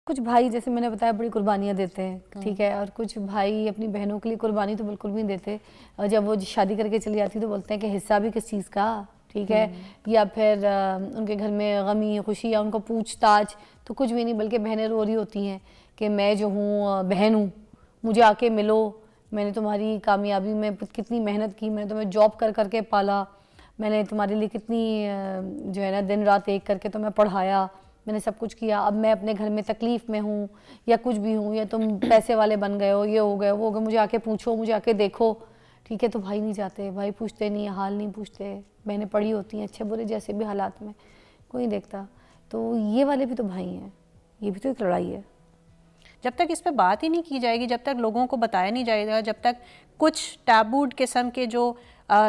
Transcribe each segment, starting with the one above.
کچھ بھائی جیسے میں نے بتایا بڑی قربانیاں دیتے ہیں, ٹھیک ہے, اور کچھ بھائی اپنی بہنوں کے لیے قربانی تو بالکل بھی نہیں دیتے, اور جب وہ شادی کر کے چلی جاتی تو بولتے ہیں کہ حصہ بھی کس چیز کا, ٹھیک ہے, یا پھر ان کے گھر میں غمی خوشی یا ان کو پوچھ تاچھ تو کچھ بھی نہیں, بلکہ بہنیں رو رہی ہوتی ہیں کہ میں جو ہوں بہن ہوں, مجھے آ کے ملو, میں نے تمہاری کامیابی میں کتنی محنت کی, میں نے تمہیں جاب کر کر کے پالا, میں نے تمہارے لیے کتنی جو ہے نا دن رات ایک کر کے تمہیں پڑھایا, میں نے سب کچھ کیا, اب میں اپنے گھر میں تکلیف میں ہوں یا کچھ بھی ہوں, یا تم پیسے والے بن گئے ہو, یہ ہو گئے وہ ہو گئے, مجھے آ کے پوچھو, مجھے آ کے دیکھو, ٹھیک ہے. تو بھائی نہیں جاتے, بھائی پوچھتے نہیں, حال نہیں پوچھتے, بہنیں پڑھی ہوتی ہیں اچھے برے جیسے بھی حالات میں, کوئی نہیں دیکھتا. تو یہ والے بھی تو بھائی ہیں, یہ بھی تو ایک لڑائی ہے. جب تک اس پہ بات ہی نہیں کی جائے گی, جب تک لوگوں کو بتایا نہیں جائے گا, جب تک کچھ ٹیبوڈ قسم کے جو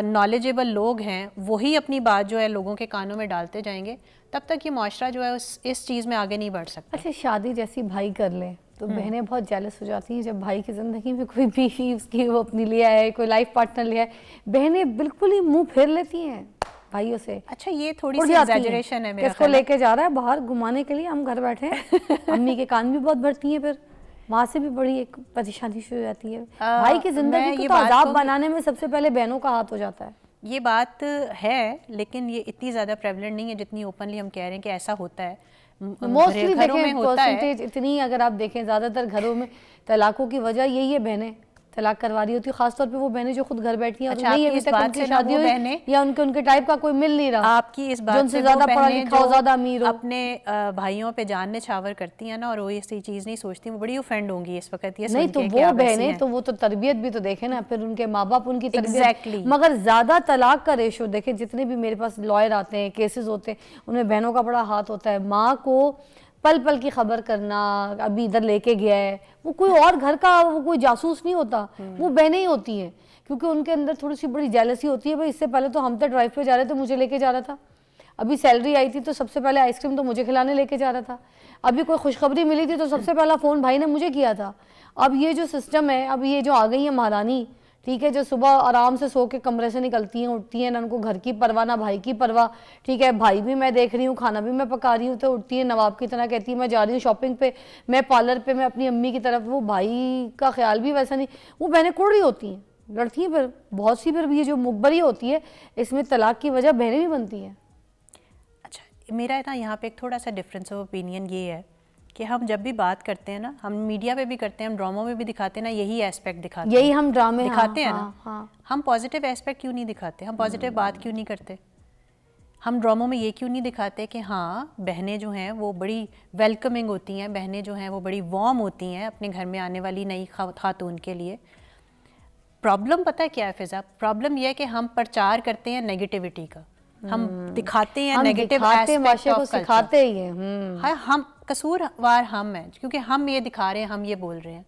نالجیبل لوگ ہیں وہی اپنی بات جو ہے لوگوں کے کانوں میں ڈالتے جائیں گے, تب تک یہ معاشرہ جو ہے اس چیز میں آگے نہیں بڑھ سکتا. اچھا, شادی جیسی بھائی کر لیں تو بہنیں بہت جیلس ہو جاتی ہیں جب بھائی کی زندگی میں کوئی بیوی اس کی وہ اپنی لیا ہے, کوئی لائف پارٹنر لیا ہے, بہنیں بالکل ہی منہ پھیر لیتی ہیں بھائیوں سے. اچھا, یہ تھوڑی سی ایگزیجریشن ہے میرا اس کو لے کے جا رہا ہے باہر گھمانے کے لیے, ہم گھر بیٹھے ہیں, امی کے کان بھی بہت بھرتی ہیں, پھر ماں سے بھی بڑی ایک پریشانی شروع ہو جاتی ہے. بھائی کی زندگی کو تو عذاب بنانے میں سب سے پہلے بہنوں کا ہاتھ ہو جاتا ہے. یہ بات ہے, لیکن یہ اتنی زیادہ پریولنٹ نہیں ہے جتنی اوپنلی ہم کہہ رہے ہیں کہ ایسا ہوتا ہے. موسٹلی دیکھیں پرسنٹیج اتنی, اگر آپ دیکھیں زیادہ تر گھروں میں طلاقوں کی وجہ یہی ہے, بہنیں طلاق کروا رہی ہوتی ہے, خاص طور پہ وہ بہنیں جو خود گھر بیٹھی ہیں اور نہیں ابھی تک ان کی شادی ہوئی یا ان کے ٹائپ کا کوئی مل نہیں رہا. آپ کی اس بات سے زیادہ پڑھا لکھا ہو, زیادہ امیر ہو, اپنے بھائیوں پہ جان نچھاور کرتی ہیں نا, اور وہ ایسی چیز نہیں سوچتی, وہ بڑی اوفینڈ ہوں گی اس وقت یہ سن کے. نہیں تو وہ بہنیں تو وہ تو تربیت بھی تو دیکھیں نا, پھر ان کے ماں باپ ان کی تربیت. مگر زیادہ طلاق کا ریشو دیکھیں, جتنے بھی میرے پاس لائر آتے ہیں, کیسز ہوتے ہیں, ان میں بہنوں کا بڑا ہاتھ ہوتا ہے. ماں کو پل پل کی خبر کرنا, ابھی ادھر لے کے گیا ہے, وہ کوئی اور گھر کا وہ کوئی جاسوس نہیں ہوتا, وہ بہنیں ہی ہوتی ہیں, کیونکہ ان کے اندر تھوڑی سی بڑی جیلسی ہوتی ہے. بھائی اس سے پہلے تو ہم تو ڈرائیو پہ جا رہے تھے, مجھے لے کے جا رہا تھا, ابھی سیلری آئی تھی تو سب سے پہلے آئس کریم تو مجھے کھلانے لے کے جا رہا تھا, ابھی کوئی خوشخبری ملی تھی تو سب سے پہلا فون بھائی نے مجھے کیا تھا. اب یہ جو سسٹم ہے, اب یہ جو آ گئی ہے مہارانی, ٹھیک ہے, جو صبح آرام سے سو کے کمرے سے نکلتی ہیں, اٹھتی ہیں, نہ ان کو گھر کی پرواہ نہ بھائی کی پرواہ, ٹھیک ہے, بھائی بھی میں دیکھ رہی ہوں, کھانا بھی میں پکا رہی ہوں, تو اٹھتی ہیں نواب کی طرح کہتی ہے میں جا رہی ہوں شاپنگ پہ, میں پارلر پہ, میں اپنی امی کی طرف. وہ بھائی کا خیال بھی ویسا نہیں, وہ بہنیں کوڑ رہی ہوتی ہیں, لڑتی ہیں, پھر بہت سی پھر یہ جو مقبری ہوتی ہے اس میں طلاق کی وجہ بہنیں بھی بنتی ہیں. اچھا, میرا نا یہاں پہ ایک تھوڑا سا ڈفرینس آف اوپینین یہ ہے کہ ہم جب بھی بات کرتے ہیں نا, ہم میڈیا پہ بھی کرتے ہیں, ہم ڈراموں میں بھی دکھاتے ہیں نا, یہی ایسپیکٹ دکھاتے ہیں, یہی ہم ڈرامے دکھاتے ہیں نا. ہم پازیٹیو ایسپیکٹ کیوں نہیں دکھاتے, ہم پازیٹیو بات کیوں نہیں کرتے, ہم ڈراموں میں یہ کیوں نہیں دکھاتے کہ ہاں بہنیں جو ہیں وہ بڑی ویلکمنگ ہوتی ہیں, بہنیں جو ہیں وہ بڑی وارم ہوتی ہیں اپنے گھر میں آنے والی نئی خاتون کے لیے. پرابلم پتہ ہے کیا ہے فضا, پرابلم یہ ہے کہ ہم پرچار کرتے ہیں نیگیٹیوٹی کا, ہم دکھاتے ہیں نیگیٹیو ایسپیکٹ آف کلچر. ہم قصوروار ہم ہیں, کیونکہ ہم یہ دکھا رہے ہیں, ہم یہ بول رہے ہیں.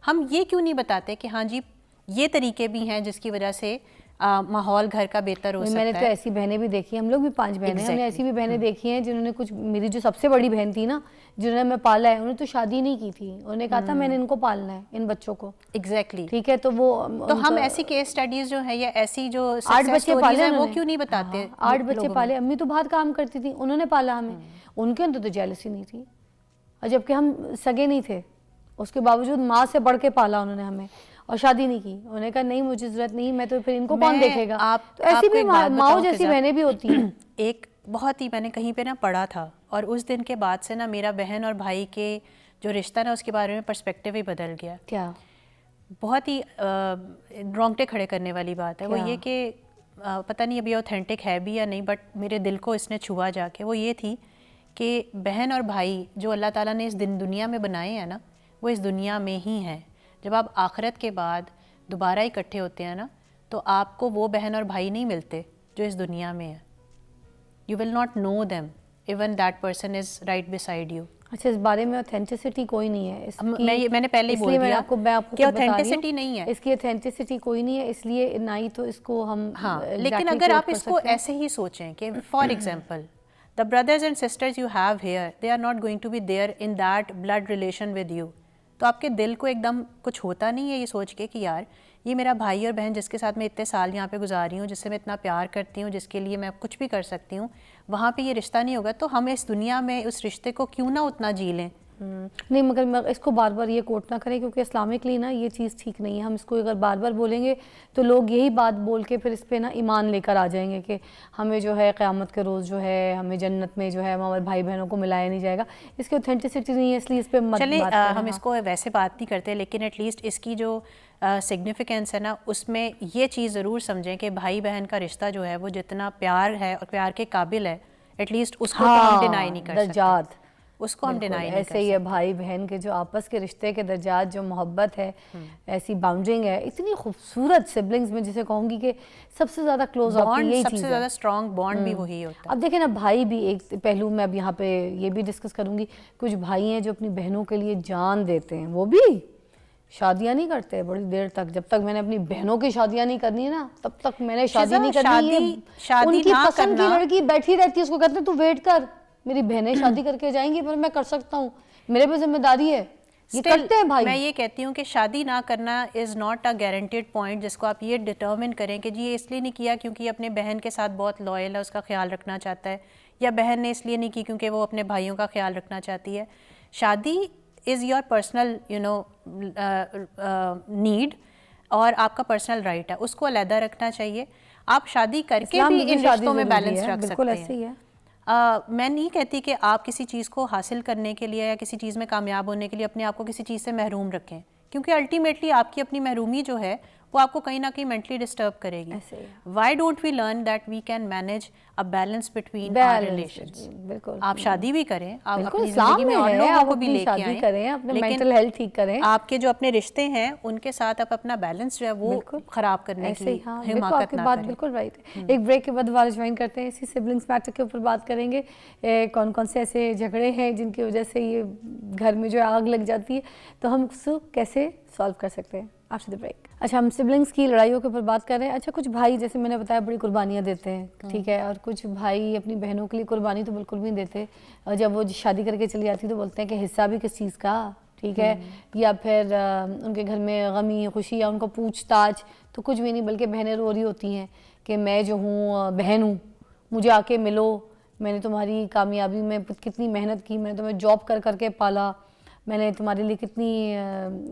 ہم یہ کیوں نہیں بتاتے کہ ہاں جی یہ طریقے بھی ہیں جس کی وجہ سے ماحول گھر کا بہتر ہو سکتا ہے. میں نے تو ایسی بہنیں بھی دیکھی ہیں, ہم لوگ بھی 5 بہنیں ہیں, ہم نے ایسی بھی بہنیں دیکھی ہیں جنہوں نے کچھ, میری جو سب سے بڑی بہن تھی نا, جنہوں نے میں پالا ہے, انہوں نے تو شادی نہیں کی تھی, انہوں نے کہا تھا میں نے ان کو پالنا ہے, ان بچوں کو. ایگزیکٹلی, ٹھیک ہے, تو وہ تو ہم ایسی کیس سٹڈیز جو ہے یا ایسی جو سکسیس سٹوریز ہیں وہ کیوں نہیں بتاتے. 8 بچے پالے, امی تو باہر کام کرتی تھی, انہوں نے پالا ہمیں, ان کے اندر تو جیلسی نہیں تھی, اور جبکہ ہم سگے نہیں تھے, اس کے باوجود ماں سے بڑھ کے پالا انہوں نے ہمیں, اور شادی نہیں کی. انہوں نے کہا نہیں مجھے ضرورت نہیں, میں تو پھر ان کو کون دیکھے گا. تو ایسی بھی ماؤں جیسی بہنیں بھی ہوتی ہیں. ایک بہت ہی میں نے کہیں پہ نا پڑھا تھا, اور اس دن کے بعد سے نا میرا بہن اور بھائی کے جو رشتہ نا اس کے بارے میں پرسپیکٹیو ہی بدل گیا. کیا بہت ہی رونگٹے کھڑے کرنے والی بات ہے, وہ یہ کہ پتہ نہیں ابھی اوتھینٹک ہے بھی یا نہیں, بٹ میرے دل کو اس نے چھوا جا کے. وہ یہ تھی کہ بہن اور بھائی جو اللہ تعالیٰ نے اس دنیا میں بنائے ہیں نا, وہ اس دنیا میں ہی ہیں. جب آپ آخرت کے بعد دوبارہ اکٹھے ہوتے ہیں نا, تو آپ کو وہ بہن اور بھائی نہیں ملتے جو اس دنیا میں ہیں. You will not know them even that person is right beside you. اچھا, اس بارے میں اوتھینٹسٹی کوئی نہیں ہے, میں نے پہلے ہی بول دیا کہ اوتھینٹسٹی نہیں ہے, اس کی اوتھینٹسٹی کوئی نہیں ہے, اس لیے نہ ہی تو اس کو ہم. ہاں, لیکن اگر آپ اس کو ایسے ہی سوچیں کہ for example the brothers and sisters you have here, they are not going to be there in that blood relation with you. تو آپ کے دل کو ایک دم کچھ ہوتا نہیں ہے یہ سوچ کے کہ یار یہ میرا بھائی اور بہن جس کے ساتھ میں اتنے سال یہاں پہ گزار رہی ہوں, جس سے میں اتنا پیار کرتی ہوں, جس کے لیے میں کچھ بھی کر سکتی ہوں, وہاں پہ یہ رشتہ نہیں ہوگا, تو ہم اس دنیا میں اس رشتے کو کیوں نہ اتنا جی لیں نہیں مگر اس کو بار بار یہ کوٹ نہ کریں کیونکہ اسلامکلی نا یہ چیز ٹھیک نہیں ہے. ہم اس کو اگر بار بار بولیں گے تو لوگ یہی بات بول کے پھر اس پہ نا ایمان لے کر آ جائیں گے کہ ہمیں جو ہے قیامت کے روز جو ہے ہمیں جنت میں جو ہے ہمارے بھائی بہنوں کو ملایا نہیں جائے گا. اس کی اوتھینٹسٹی نہیں ہے اس لیے اس پہ مت چلیں بات کریں. ہم اس کو ویسے بات نہیں کرتے لیکن ایٹ لیسٹ اس کی جو سگنیفیکینس ہے نا اس میں یہ چیز ضرور سمجھیں کہ بھائی بہن کا رشتہ جو ہے وہ جتنا پیار ہے اور پیار کے قابل ہے ایٹ لیسٹ اس کو تو ہم ڈینائی نہیں کر سکتے, اس کو ہم ڈینائی نہیں کر ایسے ہی ہے بھائی بہن کے جو آپس کے رشتے کے درجات, جو محبت ہے, ایسی باؤنڈرنگ ہے, اتنی خوبصورت سبلنگز میں جسے کہوں گی کہ سب سے زیادہ کلوز آپ کی یہی چیز ہے. سب سے زیادہ اسٹرانگ بانڈ بھی وہی ہوتا ہے. اب دیکھیں نا بھائی بھی ایک پہلو میں اب یہاں پہ یہ بھی ڈسکس کروں گی, کچھ بھائی ہیں جو اپنی بہنوں کے لیے جان دیتے ہیں, وہ بھی شادیاں نہیں کرتے بڑی دیر تک. جب تک میں نے اپنی بہنوں کی شادیاں نہیں کرنی ہے نا تب تک میں نے شادی نہیں کرنی. ان کی پسند کی لڑکی بیٹھی رہتی ہے, اس کو کہتے ہیں تو ویٹ کر, میری بہنیں شادی کر کے جائیں گی پر میں کر سکتا ہوں, میرے پہ ذمہ داری ہے. یہ کرتے ہیں بھائی. میں یہ کہتی ہوں کہ شادی نہ کرنا is not a guaranteed point جس کو آپ یہ ڈٹرمن کریں کہ جی یہ اس لیے نہیں کیا کیونکہ یہ اپنے بہن کے ساتھ بہت لائل ہے, اس کا خیال رکھنا چاہتا ہے, یا بہن نے اس لیے نہیں کی کیونکہ وہ اپنے بھائیوں کا خیال رکھنا چاہتی ہے. شادی از یور پرسنل نیڈ اور آپ کا پرسنل رائٹ ہے, اس کو علیحدہ رکھنا چاہیے. آپ شادی کر کے بھی ان رشتوں میں بیلنس رکھ سکتے ہیں. میں نہیں کہتی کہ آپ کسی چیز کو حاصل کرنے کے لیے یا کسی چیز میں کامیاب ہونے کے لیے اپنے آپ کو کسی چیز سے محروم رکھیں, کیونکہ الٹیمیٹلی آپ کی اپنی محرومی جو ہے وہ آپ کو کہیں نہ کہیں مینٹلی ڈسٹرب کرے گی. Why don't we learn that we can manage a balance between our relations. آپ شادی بھی کریں, آپ اپنی زندگی میں اور لوگوں کو بھی لے کے آئیں, لیکن آپ کے جو اپنے رشتے ہیں ان کے ساتھ آپ اپنا بیلنس جو ہے وہ خراب کرنے کی حماقت نہ کریں. بالکل رائٹ. ایک بریک کے بعد دوبارہ جوائن کرتے ہیں, اسی سبلنگس میٹر کے اوپر بات کریں گے. کون کون سے ایسے جھگڑے ہیں جن کی وجہ سے یہ گھر میں جو آگ لگ جاتی ہے, تو ہم اس کو کیسے سالو کر سکتے ہیں آفٹر دی بریک. اچھا, ہم سبلنگس کی لڑائیوں کے اوپر بات کر رہے ہیں. اچھا, کچھ بھائی جیسے میں نے بتایا بڑی قربانیاں دیتے ہیں, ٹھیک ہے, اور کچھ بھائی اپنی بہنوں کے لیے قربانی تو بالکل بھی نہیں دیتے, اور جب وہ شادی کر کے چلی جاتی تو بولتے ہیں کہ حصہ بھی کس چیز کا, ٹھیک ہے, یا پھر ان کے گھر میں غمی خوشی یا ان کو پوچھ تاچھ تو کچھ بھی نہیں, بلکہ بہنیں رو رہی ہوتی ہیں کہ میں جو ہوں بہن ہوں, مجھے آ کے ملو, میں نے تمہاری کامیابی میں کتنی محنت کی, میں نے تمہیں جاب کر کر کے پالا, میں نے تمہارے لیے کتنی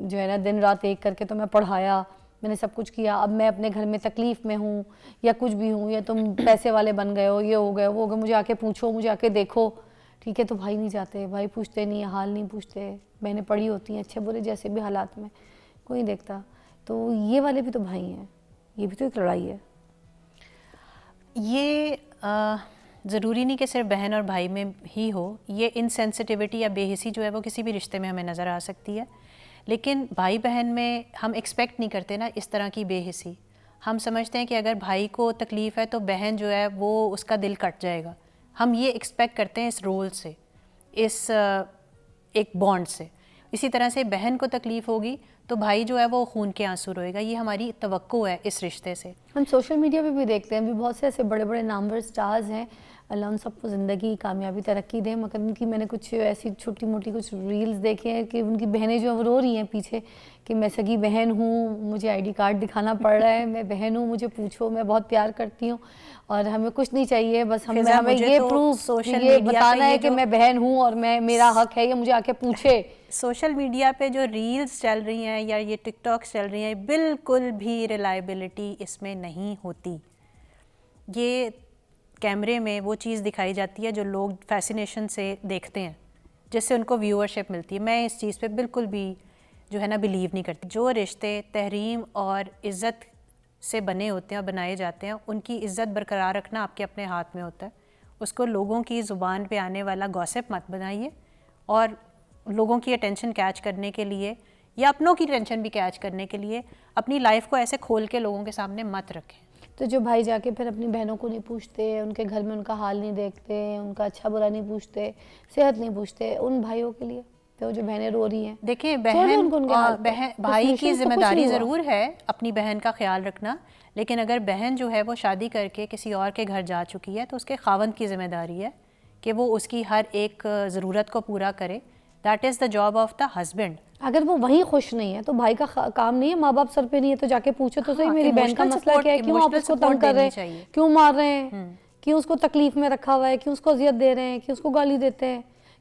جو ہے نا دن رات ایک کر کے تمہیں پڑھایا, میں نے سب کچھ کیا, اب میں اپنے گھر میں تکلیف میں ہوں یا کچھ بھی ہوں, یا تم پیسے والے بن گئے ہو, یہ ہو گئے وہ ہو گئے, مجھے آ کے پوچھو, مجھے آ کے دیکھو, ٹھیک ہے. تو بھائی نہیں جاتے, بھائی پوچھتے نہیں, حال نہیں پوچھتے, بہنیں پڑھی ہوتی ہیں اچھے برے جیسے بھی حالات میں, کوئی دیکھتا. تو یہ والے بھی تو بھائی ہیں, یہ بھی تو ایک لڑائی ہے. یہ ضروری نہیں کہ صرف بہن اور بھائی میں ہی ہو, یہ انسینسٹیوٹی یا بے حسی جو ہے وہ کسی بھی رشتے میں ہمیں نظر آ سکتی ہے, لیکن بھائی بہن میں ہم ایکسپیکٹ نہیں کرتے نا اس طرح کی بے حسی. ہم سمجھتے ہیں کہ اگر بھائی کو تکلیف ہے تو بہن جو ہے وہ اس کا دل کٹ جائے گا, ہم یہ ایکسپیکٹ کرتے ہیں اس رول سے, اس ایک بانڈ سے. اسی طرح سے بہن کو تکلیف ہوگی تو بھائی جو ہے وہ خون کے آنسو روئے گا, یہ ہماری توقع ہے اس رشتے سے. ہم سوشل میڈیا پہ بھی دیکھتے ہیں, بھی بہت سے ایسے بڑے بڑے نامور سٹارز ہیں, اللہ ان سب کو زندگی کامیابی ترقی دے, مگر ان کی میں نے کچھ ایسی چھوٹی موٹی کچھ ریلز دیکھے ہیں کہ ان کی بہنیں جو ہیں وہ رو رہی ہیں پیچھے کہ میں سگی بہن ہوں, مجھے آئی ڈی کارڈ دکھانا پڑ رہا ہے, میں بہن ہوں, مجھے پوچھو, میں بہت پیار کرتی ہوں, اور ہمیں کچھ نہیں چاہیے, بس ہمیں یہ پروف یہ بتانا ہے کہ میں بہن ہوں اور میرا حق ہے, یہ مجھے آ کے پوچھے. سوشل میڈیا پہ جو ریلز چل رہی ہیں یا یہ ٹک ٹاکس چل رہی ہیں, بالکل بھی ریلائبلٹی اس میں نہیں ہوتی. یہ کیمرے میں وہ چیز دکھائی جاتی ہے جو لوگ فیسینیشن سے دیکھتے ہیں, جس سے ان کو ویورشپ ملتی ہے. میں اس چیز پہ بالکل بھی جو ہے نا بلیو نہیں کرتی. جو رشتے تحریم اور عزت سے بنے ہوتے ہیں اور بنائے جاتے ہیں, ان کی عزت برقرار رکھنا آپ کے اپنے ہاتھ میں ہوتا ہے. اس کو لوگوں کی زبان پہ آنے والا گوسپ مت بنائیے, اور لوگوں کی اٹینشن کیچ کرنے کے لیے یا اپنوں کی ٹینشن بھی کیچ کرنے کے لیے اپنی لائف کو ایسے کھول کے لوگوں کے سامنے مت رکھیں. تو جو بھائی جا کے پھر اپنی بہنوں کو نہیں پوچھتے, ان کے گھر میں ان کا حال نہیں دیکھتے, ان کا اچھا برا نہیں پوچھتے, صحت نہیں پوچھتے, ان بھائیوں کے لیے تو جو بہنیں رو رہی ہیں, دیکھیں بھائی کی ذمہ داری ضرور ہے اپنی بہن کا خیال رکھنا, لیکن اگر بہن جو ہے وہ شادی کر کے کسی اور کے گھر جا چکی ہے تو اس کے خاوند کی ذمہ داری ہے کہ وہ اس کی ہر ایک ضرورت کو پورا کرے. That is the job of the husband. اگر وہ وہیں خوش نہیں ہے تو بھائی کا کام نہیں ہے, ماں باپ سر پہ نہیں ہے تو جا کے پوچھو تو صحیح میری بہن کا مسئلہ کیا ہے, کیوں آپ اس کو تنگ کر رہے ہیں, کیوں مار رہے ہیں, کیوں اس کو تکلیف میں رکھا ہوا ہے, کیوں اس کو اذیت دے رہے ہیں, کیوں اس کو گالی دیتے ہیں,